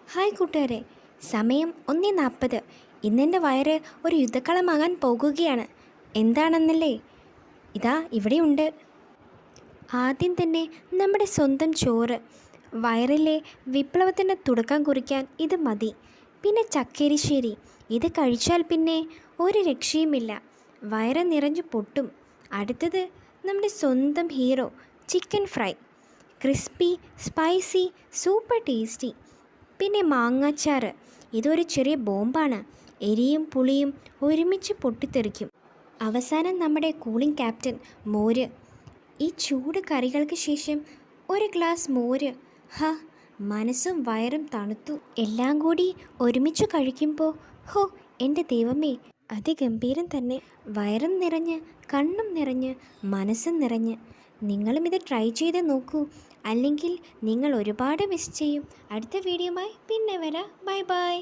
Hi കൂട്ടുകാരെ, സമയം 1:40. ഇന്നെൻ്റെ വയറ് ഒരു യുദ്ധക്കളമാകാൻ പോകുകയാണ്. എന്താണെന്നല്ലേ? ഇതാ ഇവിടെയുണ്ട്. ആദ്യം തന്നെ നമ്മുടെ സ്വന്തം ചോറ്. വയറിലെ വിപ്ലവത്തിന് തുടക്കം കുറിക്കാൻ ഇത് മതി. പിന്നെ ചക്കരിശ്ശേരി. ഇത് കഴിച്ചാൽ പിന്നെ ഒരു രക്ഷയുമില്ല. വയറ് നിറഞ്ഞു പൊട്ടും. അടുത്തത് നമ്മുടെ സ്വന്തം hero chicken fry. Crispy, spicy, super tasty. പിന്നെ മാങ്ങാച്ചാറ്. ഇതൊരു ചെറിയ ബോംബാണ്. എരിയും പുളിയും ഒരുമിച്ച് പൊട്ടിത്തെറിക്കും. അവസാനം നമ്മുടെ കൂളിംഗ് ക്യാപ്റ്റൻ മോര്. ഈ ചൂട് കറികൾക്ക് ശേഷം ഒരു ഗ്ലാസ് മോര്. ഹ, മനസ്സും വയറും തണുത്തു. എല്ലാം കൂടി ഒരുമിച്ച് കഴിക്കുമ്പോൾ ഹോ, എൻ്റെ ദൈവമേ, അതിഗംഭീരം തന്നെ. വയറും നിറഞ്ഞ്, കണ്ണും നിറഞ്ഞ്, മനസ്സും നിറഞ്ഞ്. നിങ്ങളും ഇത് ട്രൈ ചെയ്ത് നോക്കൂ. അല്ലെങ്കിൽ നിങ്ങൾ ഒരുപാട് മിസ് ചെയ്യും. അടുത്ത വീഡിയോയുമായി പിന്നെ വരാം. Bye bye.